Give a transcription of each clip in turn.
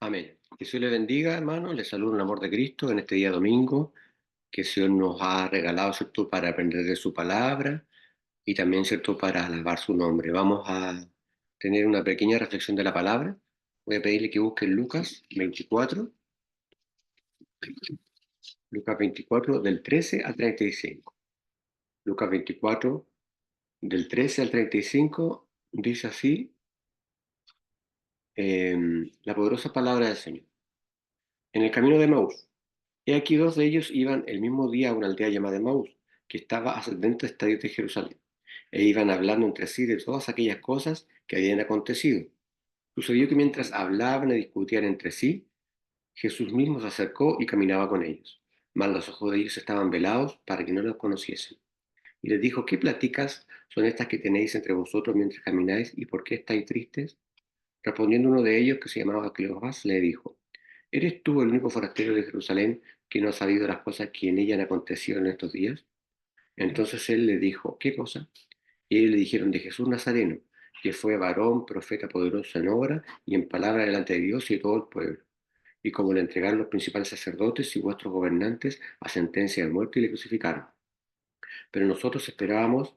Amén. Que Dios le bendiga, hermano. Les saludo en el amor de Cristo en este día domingo, que el Señor nos ha regalado, ¿cierto?, para aprender de su palabra y también, ¿cierto?, para alabar su nombre. Vamos a tener una pequeña reflexión de la palabra. Voy a pedirle que busquen Lucas 24, del 13 al 35. Lucas 24, del 13 al 35, dice así la poderosa palabra del Señor. En el camino de Maús. He aquí dos de ellos iban el mismo día a una aldea llamada Emaús, que estaba a 70 estadios de Jerusalén, e iban hablando entre sí de todas aquellas cosas que habían acontecido. Sucedió que mientras hablaban y discutían entre sí, Jesús mismo se acercó y caminaba con ellos. Mas los ojos de ellos estaban velados para que no los conociesen. Y les dijo: ¿Qué pláticas son estas que tenéis entre vosotros mientras camináis, y por qué estáis tristes? Respondiendo uno de ellos, que se llamaba Cleofás, le dijo: ¿Eres tú el único forastero de Jerusalén que no ha sabido las cosas que en ella han acontecido en estos días? Entonces él le dijo: ¿Qué cosa? Y ellos le dijeron: de Jesús Nazareno, que fue varón, profeta poderoso en obra y en palabra delante de Dios y de todo el pueblo. Y como le entregaron los principales sacerdotes y vuestros gobernantes a sentencia de muerte y le crucificaron. Pero nosotros esperábamos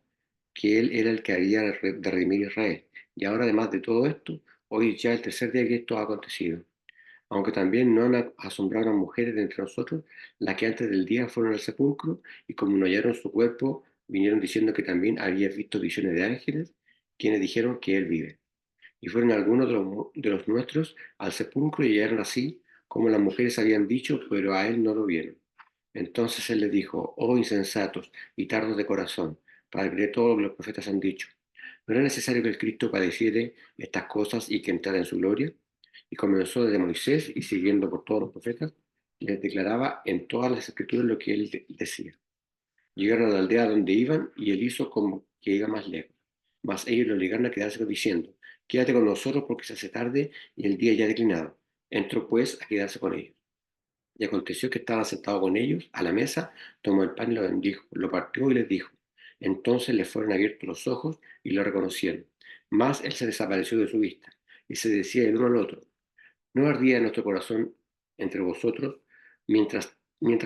que él era el que había de redimir a Israel. Y ahora, además de todo esto, hoy es ya el tercer día que esto ha acontecido. Aunque también no han asombrado a mujeres de entre nosotros, las que antes del día fueron al sepulcro, y como no hallaron su cuerpo, vinieron diciendo que también había visto visiones de ángeles, quienes dijeron que él vive. Y fueron algunos de los nuestros al sepulcro y hallaron así, como las mujeres habían dicho, pero a él no lo vieron. Entonces él les dijo: oh insensatos y tardos de corazón, para creer todo lo que los profetas han dicho. ¿No era necesario que el Cristo padeciere estas cosas y que entrara en su gloria? Y comenzó desde Moisés y siguiendo por todos los profetas, les declaraba en todas las escrituras lo que él decía. Llegaron a la aldea donde iban y él hizo como que iba más lejos. Mas ellos le obligaron a quedarse diciendo: quédate con nosotros porque se hace tarde y el día ya ha declinado. Entró pues a quedarse con ellos. Y aconteció que estaba sentado con ellos a la mesa, tomó el pan y lo bendijo, lo partió y les dijo. Entonces les fueron abiertos los ojos y lo reconocieron. Mas él se desapareció de su vista, y se decía el uno al otro: ¿no ardía nuestro corazón entre vosotros mientras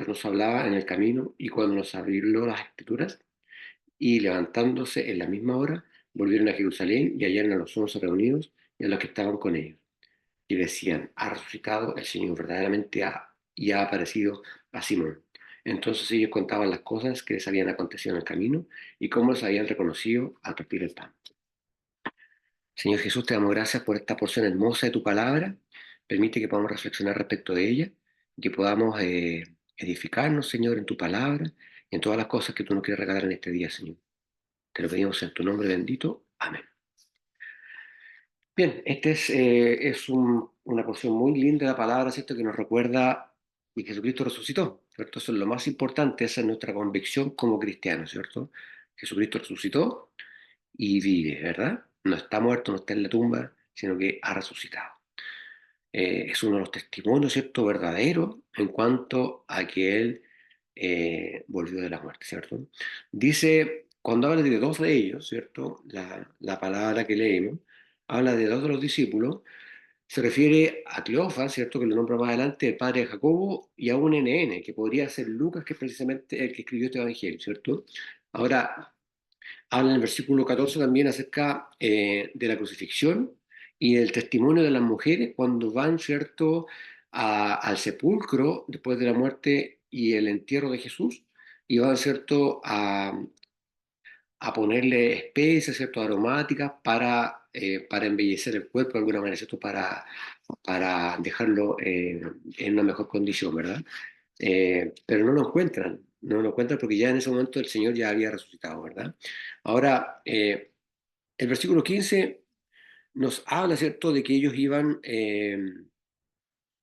nos hablaba en el camino y cuando nos abrió las escrituras? Y levantándose en la misma hora, volvieron a Jerusalén y hallaron a los 11 reunidos y a los que estaban con ellos. Y decían: ha resucitado el Señor, verdaderamente y ha aparecido a Simón. Entonces ellos contaban las cosas que les habían acontecido en el camino y cómo los habían reconocido al partir el pan. Señor Jesús, te damos gracias por esta porción hermosa de tu palabra. Permite que podamos reflexionar respecto de ella y que podamos edificarnos, Señor, en tu palabra y en todas las cosas que tú nos quieres regalar en este día, Señor. Te lo pedimos en tu nombre bendito. Amén. Bien, una porción muy linda de la palabra, ¿cierto?, que nos recuerda que Jesucristo resucitó, ¿cierto? Eso es lo más importante, esa es nuestra convicción como cristianos, ¿cierto? Jesucristo resucitó y vive, ¿verdad? No está muerto, no está en la tumba, sino que ha resucitado. Es uno de los testimonios, ¿cierto?, verdaderos en cuanto a que Él volvió de la muerte, ¿cierto? Dice, cuando habla de dos de ellos, ¿cierto?, la palabra que leemos, habla de dos de los discípulos, se refiere a Cleofas, ¿cierto?, que lo nombra más adelante, el padre de Jacobo, y a un NN, que podría ser Lucas, que es precisamente el que escribió este evangelio, ¿cierto? Ahora, habla en el versículo 14 también acerca de la crucifixión y del testimonio de las mujeres cuando van, ¿cierto?, al sepulcro después de la muerte y el entierro de Jesús, y van, ¿cierto?, a ponerle especies, ¿cierto?, aromáticas para embellecer el cuerpo de alguna manera, ¿cierto?, para dejarlo en una mejor condición, ¿verdad? Pero no lo encuentran porque ya en ese momento el Señor ya había resucitado, ¿verdad? Ahora, el versículo 15 nos habla, ¿cierto?, de que ellos iban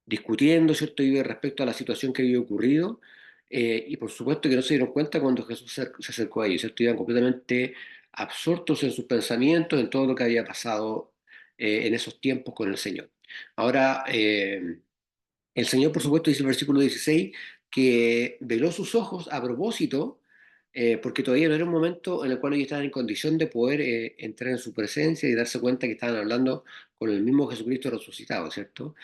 discutiendo, ¿cierto?, y respecto a la situación que había ocurrido, y por supuesto que no se dieron cuenta cuando Jesús se acercó a ellos, ¿cierto? Iban completamente absortos en sus pensamientos, en todo lo que había pasado en esos tiempos con el Señor. Ahora, el Señor, por supuesto, dice el versículo 16, que veló sus ojos a propósito porque todavía no era un momento en el cual ellos estaban en condición de poder entrar en su presencia y darse cuenta que estaban hablando con el mismo Jesucristo resucitado, ¿cierto?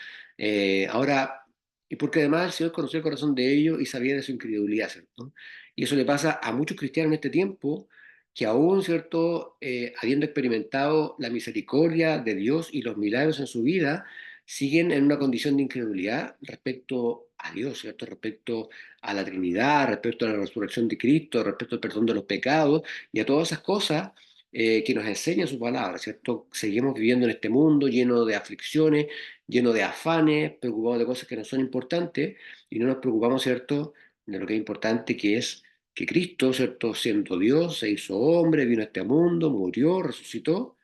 Ahora, y porque además el Señor conocía el corazón de ellos y sabía de su incredulidad, ¿cierto? Y eso le pasa a muchos cristianos en este tiempo que aún, ¿cierto? Habiendo experimentado la misericordia de Dios y los milagros en su vida, siguen en una condición de incredulidad respecto a Dios, ¿cierto? Respecto a la Trinidad, respecto a la resurrección de Cristo, respecto al perdón de los pecados y a todas esas cosas que nos enseña su palabra, ¿cierto? Seguimos viviendo en este mundo lleno de aflicciones, lleno de afanes, preocupados de cosas que no son importantes y no nos preocupamos, ¿cierto?, de lo que es importante, que es que Cristo, ¿cierto?, siendo Dios, se hizo hombre, vino a este mundo, murió, resucitó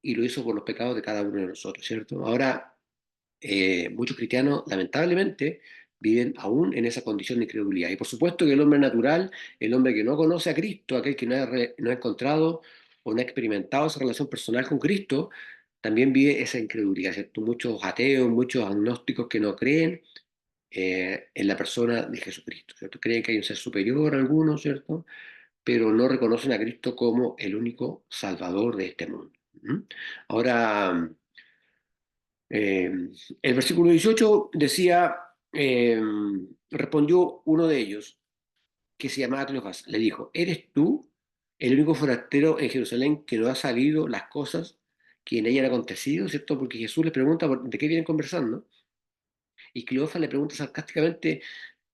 y lo hizo por los pecados de cada uno de nosotros, ¿cierto? Ahora, muchos cristianos, lamentablemente, viven aún en esa condición de incredulidad. Y por supuesto que el hombre natural, el hombre que no conoce a Cristo, aquel que no ha encontrado o no ha experimentado esa relación personal con Cristo, también vive esa incredulidad, ¿cierto? Muchos ateos, muchos agnósticos que no creen en la persona de Jesucristo, ¿cierto? Creen que hay un ser superior a algunos, ¿cierto? Pero no reconocen a Cristo como el único salvador de este mundo. ¿Mm? Ahora, eh, el versículo 18 decía, respondió uno de ellos, que se llamaba Cleofás, le dijo, ¿eres tú el único forastero en Jerusalén que no ha sabido las cosas que en ella han acontecido? ¿Cierto? Porque Jesús le pregunta de qué vienen conversando, y Cleofás le pregunta sarcásticamente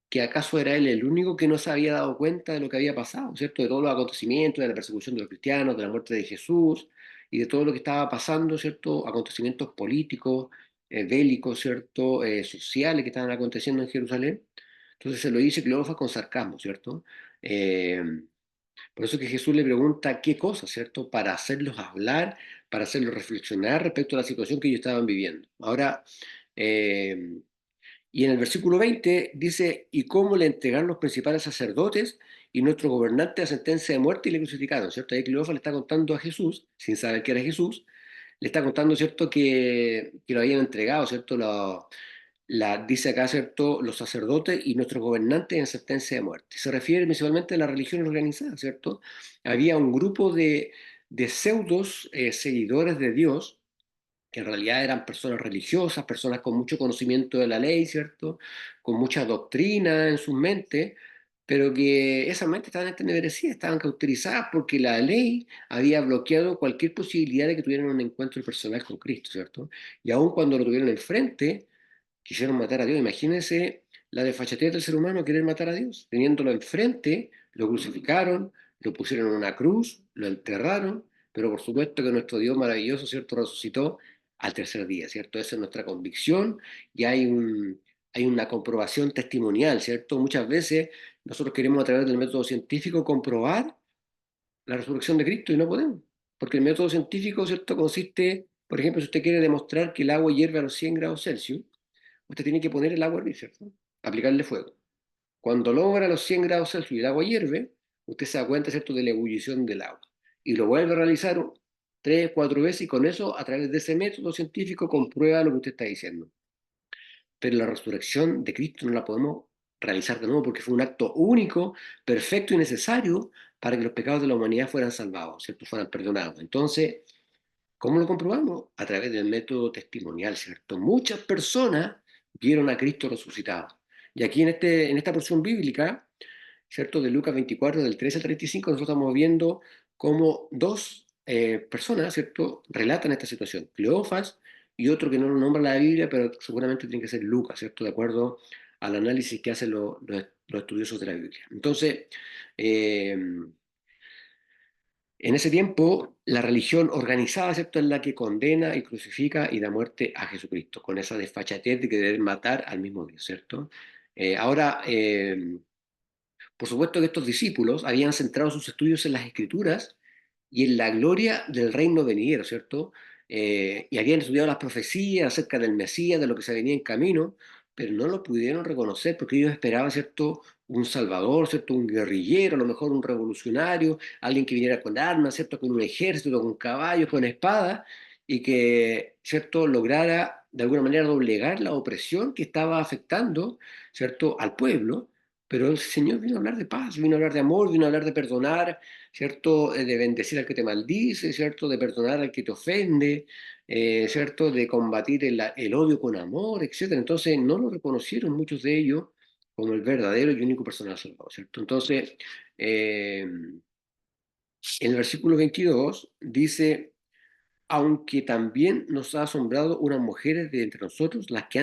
que acaso era él el único que no se había dado cuenta de lo que había pasado, ¿cierto? De todos los acontecimientos, de la persecución de los cristianos, de la muerte de Jesús y de todo lo que estaba pasando, ¿cierto? Acontecimientos políticos, bélicos, ¿cierto? Sociales que estaban aconteciendo en Jerusalén. Entonces se lo dice Cleofas con sarcasmo, ¿cierto? Eh, por eso que Jesús le pregunta qué cosas, ¿cierto? Para hacerlos hablar, para hacerlos reflexionar respecto a la situación que ellos estaban viviendo. Ahora, eh, y en el versículo 20 dice, ¿y cómo le entregaron los principales sacerdotes y nuestro gobernante a sentencia de muerte y le crucificaron? ¿Cierto? Ahí Cleófas le está contando a Jesús, sin saber que era Jesús, le está contando, ¿cierto?, que lo habían entregado, ¿cierto? Dice acá, ¿cierto?, los sacerdotes y nuestros gobernantes en sentencia de muerte. Se refiere principalmente a la religión organizada, ¿cierto? Había un grupo de pseudos seguidores de Dios que en realidad eran personas religiosas, personas con mucho conocimiento de la ley, ¿cierto? Con mucha doctrina en sus mentes, pero que esas mentes estaban entenebrecidas, estaban cauterizadas porque la ley había bloqueado cualquier posibilidad de que tuvieran un encuentro personal con Cristo, ¿cierto? Y aun cuando lo tuvieron enfrente, quisieron matar a Dios. Imagínense la desfachatez del ser humano querer matar a Dios. Teniéndolo enfrente, lo crucificaron, lo pusieron en una cruz, lo enterraron, pero por supuesto que nuestro Dios maravilloso, ¿cierto?, resucitó al tercer día, ¿cierto? Esa es nuestra convicción y hay una comprobación testimonial, ¿cierto? Muchas veces nosotros queremos a través del método científico comprobar la resurrección de Cristo y no podemos, porque el método científico, ¿cierto?, consiste, por ejemplo, si usted quiere demostrar que el agua hierve a los 100 grados Celsius, usted tiene que poner el agua a hervir, ¿cierto? Aplicarle fuego. Cuando logra los 100 grados Celsius y el agua hierve, usted se da cuenta, ¿cierto?, de la ebullición del agua. Y lo vuelve a realizar tres, cuatro veces y con eso, a través de ese método científico, comprueba lo que usted está diciendo. Pero la resurrección de Cristo no la podemos realizar de nuevo porque fue un acto único, perfecto y necesario para que los pecados de la humanidad fueran salvados, ¿cierto?, fueran perdonados. Entonces, ¿cómo lo comprobamos? A través del método testimonial, ¿cierto? Muchas personas vieron a Cristo resucitado. Y aquí en esta porción bíblica, ¿cierto? De Lucas 24, del 13 al 35, nosotros estamos viendo cómo dos personas, ¿cierto?, relatan esta situación. Cleofas y otro que no lo nombra la Biblia, pero seguramente tiene que ser Lucas, ¿cierto? De acuerdo al análisis que hacen los estudiosos de la Biblia. Entonces, eh, en ese tiempo, la religión organizada, ¿cierto?, es la que condena y crucifica y da muerte a Jesucristo, con esa desfachatez de querer matar al mismo Dios, ¿cierto? Ahora, por supuesto que estos discípulos habían centrado sus estudios en las Escrituras y en la gloria del reino venidero, ¿cierto? Y habían estudiado las profecías acerca del Mesías, de lo que se venía en camino, pero no lo pudieron reconocer porque ellos esperaban, ¿cierto?, un salvador, ¿cierto?, un guerrillero, a lo mejor un revolucionario, alguien que viniera con armas, ¿cierto?, con un ejército, con caballos, con espadas, y que, ¿cierto?, lograra de alguna manera doblegar la opresión que estaba afectando, ¿cierto?, al pueblo, Pero el Señor vino a hablar de paz, vino a hablar de amor, vino a hablar de perdonar, ¿cierto? De bendecir al que te maldice, ¿cierto? De perdonar al que te ofende, ¿cierto? De combatir el odio con amor, etcétera. Entonces no lo reconocieron muchos de ellos como el verdadero y único personal salvador, ¿cierto? Entonces, en el versículo 22 dice: aunque también nos ha asombrado unas mujeres de entre nosotros, las que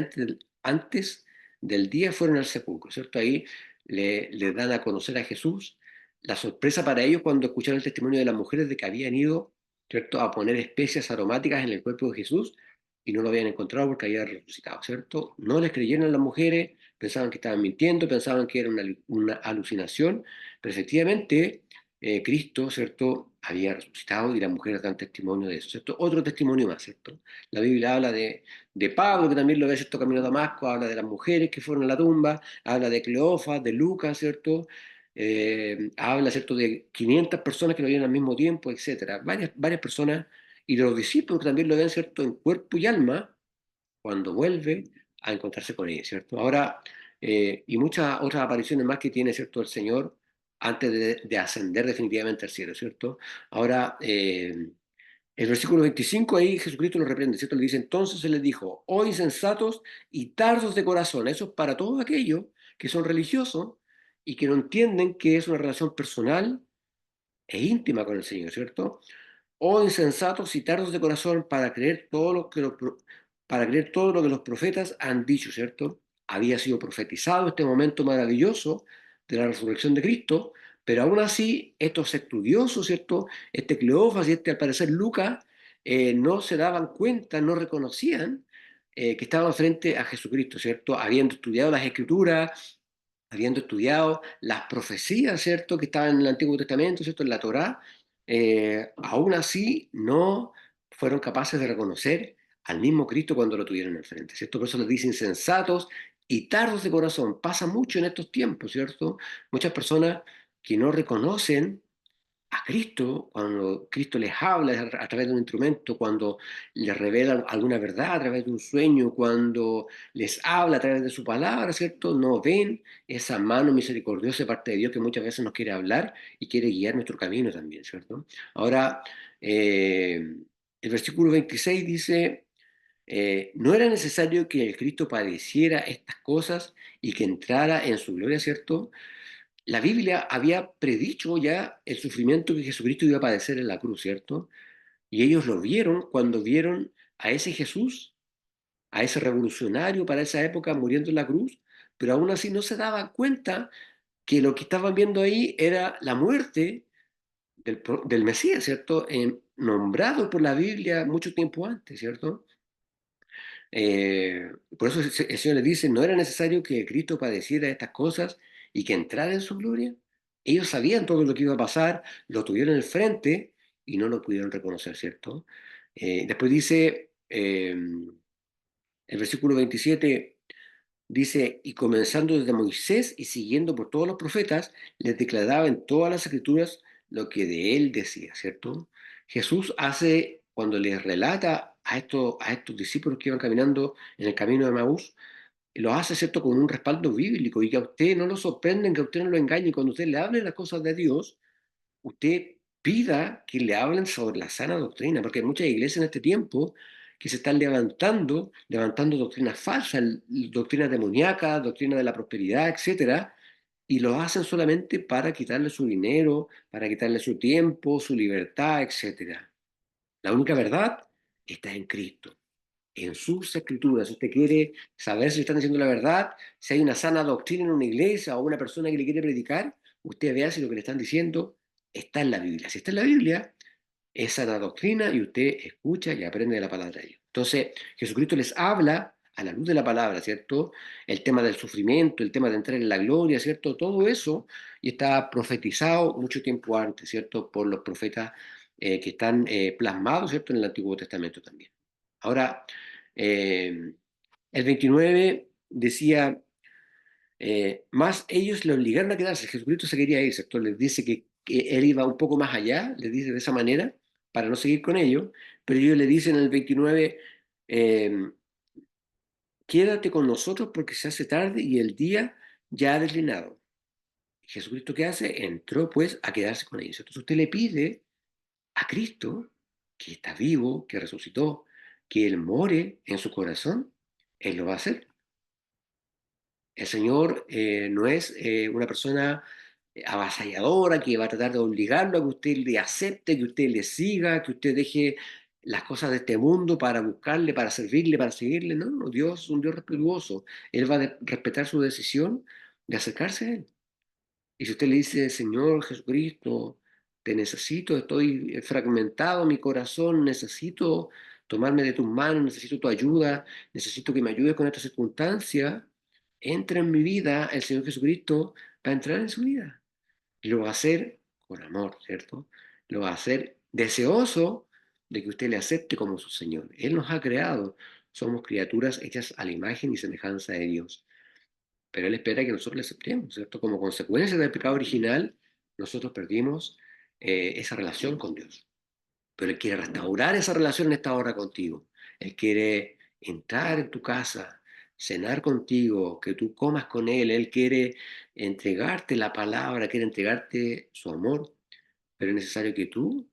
antes del día fueron al sepulcro, ¿cierto? Ahí le dan a conocer a Jesús. La sorpresa para ellos cuando escucharon el testimonio de las mujeres de que habían ido, ¿cierto?, a poner especias aromáticas en el cuerpo de Jesús y no lo habían encontrado porque había resucitado, ¿cierto? No les creyeron a las mujeres, pensaban que estaban mintiendo, pensaban que era una alucinación, pero efectivamente Cristo, ¿cierto?, había resucitado y las mujeres dan testimonio de eso, ¿cierto? Otro testimonio más, ¿cierto? La Biblia habla de Pablo, que también lo ve, ¿cierto?, camino a Damasco, habla de las mujeres que fueron a la tumba, habla de Cleofas, de Lucas, ¿cierto? Habla, ¿cierto?, de 500 personas que lo vieron al mismo tiempo, etcétera. Varias personas, y de los discípulos que también lo ven, ¿cierto?, en cuerpo y alma, cuando vuelve a encontrarse con ella, ¿cierto? Ahora, y muchas otras apariciones más que tiene, ¿cierto?, el Señor antes de ascender definitivamente al cielo, ¿cierto? Ahora, el versículo 25 ahí Jesucristo lo reprende, ¿cierto? Le dice: entonces Él les dijo: oh insensatos y tardos de corazón. Eso es para todos aquellos que son religiosos y que no entienden que es una relación personal e íntima con el Señor, ¿cierto? Oh insensatos y tardos de corazón para creer para creer todo lo que los profetas han dicho, ¿cierto? Había sido profetizado este momento maravilloso de la resurrección de Cristo, pero aún así estos estudiosos, ¿cierto? Este Cleofas y este, al parecer, Lucas, no se daban cuenta, no reconocían que estaban frente a Jesucristo, ¿cierto? Habiendo estudiado las Escrituras, habiendo estudiado las profecías, ¿cierto?, que estaban en el Antiguo Testamento, ¿cierto?, en la Torá, aún así no fueron capaces de reconocer al mismo Cristo cuando lo tuvieron al frente, ¿cierto? Por eso les dice insensatos y tardos de corazón. Pasa mucho en estos tiempos, ¿cierto? Muchas personas que no reconocen a Cristo, cuando Cristo les habla a través de un instrumento, cuando les revela alguna verdad a través de un sueño, cuando les habla a través de su palabra, ¿cierto? No ven esa mano misericordiosa de parte de Dios que muchas veces nos quiere hablar y quiere guiar nuestro camino también, ¿cierto? Ahora, el versículo 26 dice: no era necesario que el Cristo padeciera estas cosas y que entrara en su gloria, ¿cierto? La Biblia había predicho ya el sufrimiento que Jesucristo iba a padecer en la cruz, ¿cierto? Y ellos lo vieron cuando vieron a ese Jesús, a ese revolucionario para esa época muriendo en la cruz, pero aún así no se daban cuenta que lo que estaban viendo ahí era la muerte del Mesías, ¿cierto? Nombrado por la Biblia mucho tiempo antes, ¿cierto? Por eso el Señor les dice: no era necesario que Cristo padeciera estas cosas y que entrara en su gloria. Ellos sabían todo lo que iba a pasar, lo tuvieron en el frente y no lo pudieron reconocer, ¿cierto? Después dice, el versículo 27 dice: y comenzando desde Moisés y siguiendo por todos los profetas, les declaraba en todas las escrituras lo que de él decía, ¿cierto? Jesús hace, cuando les relata a estos discípulos que iban caminando en el camino de Maús, lo hace, ¿cierto?, con un respaldo bíblico y que a usted no lo sorprenden, que a usted no lo engañe. Cuando usted le hable las cosas de Dios, usted pida que le hablen sobre la sana doctrina, porque hay muchas iglesias en este tiempo que se están levantando doctrinas falsas, doctrinas demoníacas, doctrinas de la prosperidad, etcétera, y lo hacen solamente para quitarle su dinero, para quitarle su tiempo, su libertad, etcétera. La única verdad está en Cristo, en sus escrituras. Si usted quiere saber si están diciendo la verdad, si hay una sana doctrina en una iglesia o una persona que le quiere predicar, usted vea si lo que le están diciendo está en la Biblia. Si está en la Biblia, es sana doctrina y usted escucha y aprende de la palabra de Dios. Entonces, Jesucristo les habla a la luz de la palabra, ¿cierto? El tema del sufrimiento, el tema de entrar en la gloria, ¿cierto? Todo eso y está profetizado mucho tiempo antes, ¿cierto? Por los profetas que están plasmados, ¿cierto?, en el Antiguo Testamento también. Ahora, eh, el 29 decía: más ellos le obligaron a quedarse. Jesucristo se quería ir, ¿cierto? Les dice que él iba un poco más allá, les dice de esa manera, para no seguir con ellos, pero ellos le dicen en el 29, eh, quédate con nosotros porque se hace tarde y el día ya ha declinado. Jesucristo, ¿qué hace? Entró pues a quedarse con ellos. Entonces usted le pide a Cristo, que está vivo, que resucitó, que Él more en su corazón, Él lo va a hacer. El Señor no es una persona avasalladora que va a tratar de obligarlo a que usted le acepte, que usted le siga, que usted deje las cosas de este mundo para buscarle, para servirle, para seguirle. No, no, Dios es un Dios respetuoso. Él va a respetar su decisión de acercarse a Él. Y si usted le dice, Señor Jesucristo, te necesito, estoy fragmentado mi corazón, necesito tomarme de tus manos, necesito tu ayuda, necesito que me ayudes con esta circunstancia, entra en mi vida, el Señor Jesucristo va a entrar en su vida. Y lo va a hacer con amor, ¿cierto? Lo va a hacer deseoso de que usted le acepte como su Señor. Él nos ha creado, somos criaturas hechas a la imagen y semejanza de Dios. Pero Él espera que nosotros le aceptemos, ¿cierto? Como consecuencia del pecado original, nosotros perdimos esa relación con Dios. Pero Él quiere restaurar esa relación en esta hora contigo. Él quiere entrar en tu casa, cenar contigo, que tú comas con Él. Él quiere entregarte la palabra, quiere entregarte su amor. Pero es necesario que tú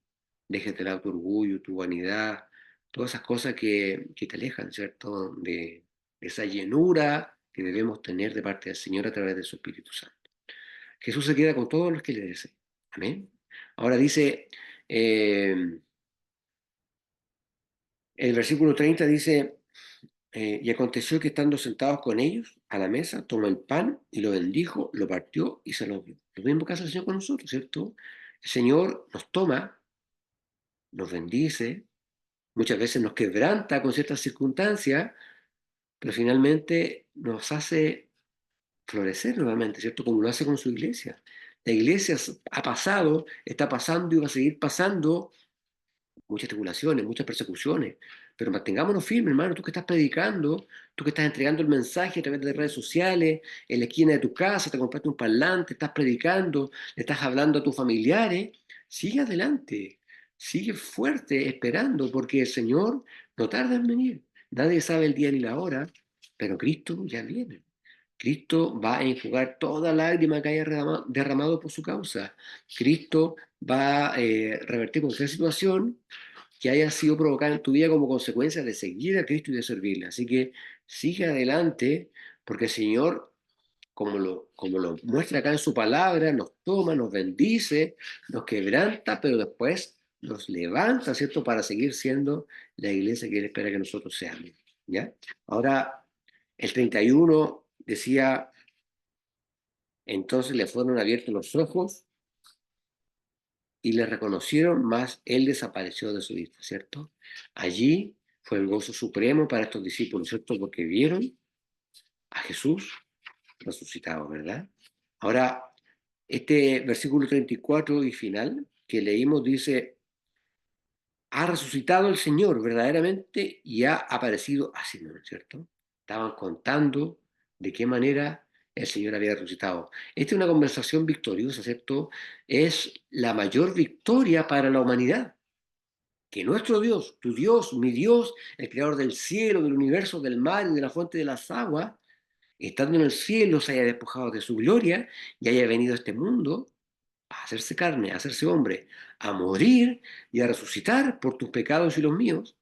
dejes de lado tu orgullo, tu vanidad, todas esas cosas que te alejan, ¿cierto? De esa llenura que debemos tener de parte del Señor a través de su Espíritu Santo. Jesús se queda con todos los que le deseen. Amén. Ahora dice, el versículo 30 dice, y aconteció que estando sentados con ellos a la mesa, tomó el pan y lo bendijo, lo partió y se lo dio. Lo mismo que hace el Señor con nosotros, ¿cierto? El Señor nos toma, nos bendice, muchas veces nos quebranta con ciertas circunstancias, pero finalmente nos hace florecer nuevamente, ¿cierto? Como lo hace con su iglesia. La iglesia ha pasado, está pasando y va a seguir pasando muchas tribulaciones, muchas persecuciones, pero mantengámonos firmes, hermano, tú que estás predicando, tú que estás entregando el mensaje a través de redes sociales, en la esquina de tu casa, te compraste un parlante, estás predicando, le estás hablando a tus familiares, sigue adelante, sigue fuerte esperando, porque el Señor no tarda en venir. Nadie sabe el día ni la hora, pero Cristo ya viene. Cristo va a enjugar toda lágrima que haya derramado por su causa. Cristo va a revertir cualquier situación que haya sido provocada en tu vida como consecuencia de seguir a Cristo y de servirle. Así que sigue adelante, porque el Señor, como lo muestra acá en su palabra, nos toma, nos bendice, nos quebranta, pero después nos levanta, ¿cierto?, para seguir siendo la iglesia que Él espera que nosotros seamos. ¿Ya? Ahora, el 31 decía, entonces le fueron abiertos los ojos y le reconocieron, mas él desapareció de su vista, ¿cierto? Allí fue el gozo supremo para estos discípulos, ¿cierto? Porque vieron a Jesús resucitado, ¿verdad? Ahora, este versículo 34 y final que leímos dice, ha resucitado el Señor verdaderamente y ha aparecido a Simón, ¿cierto? Estaban contando de qué manera el Señor había resucitado. Esta es una conversación victoriosa, ¿cierto? Es la mayor victoria para la humanidad. Que nuestro Dios, tu Dios, mi Dios, el creador del cielo, del universo, del mar y de la fuente de las aguas, estando en el cielo, se haya despojado de su gloria y haya venido a este mundo a hacerse carne, a hacerse hombre, a morir y a resucitar por tus pecados y los míos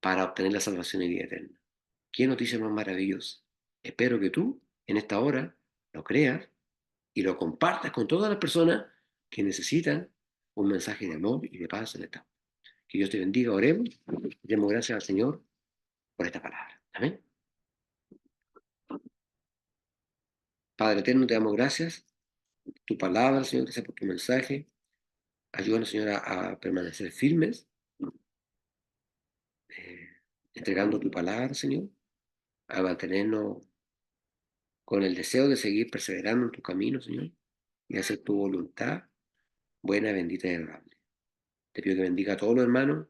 para obtener la salvación y vida eterna. ¿Qué noticia más maravillosa? Espero que tú, en esta hora, lo creas y lo compartas con todas las personas que necesitan un mensaje de amor y de paz en esta hora. Que Dios te bendiga, oremos. Demos gracias al Señor por esta palabra. Amén. Padre eterno, te damos gracias por tu palabra, Señor, gracias por tu mensaje. Ayúdanos, Señor, a permanecer firmes, eh, entregando tu palabra, Señor, a mantenernos con el deseo de seguir perseverando en tu camino, Señor, y hacer tu voluntad buena, bendita y agradable. Te pido que bendiga a todos los hermanos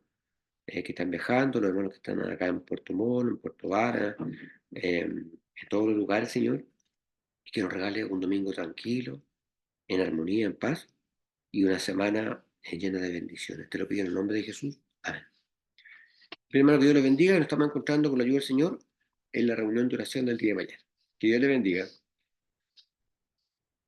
que están viajando, los hermanos que están acá en Puerto Montt, en Puerto Vara, en todos los lugares, Señor, y que nos regale un domingo tranquilo, en armonía, en paz, y una semana llena de bendiciones. Te lo pido en el nombre de Jesús. Amén. Primero, que Dios les bendiga. Nos estamos encontrando con la ayuda del Señor en la reunión de oración del día de mañana. Que Dios les bendiga.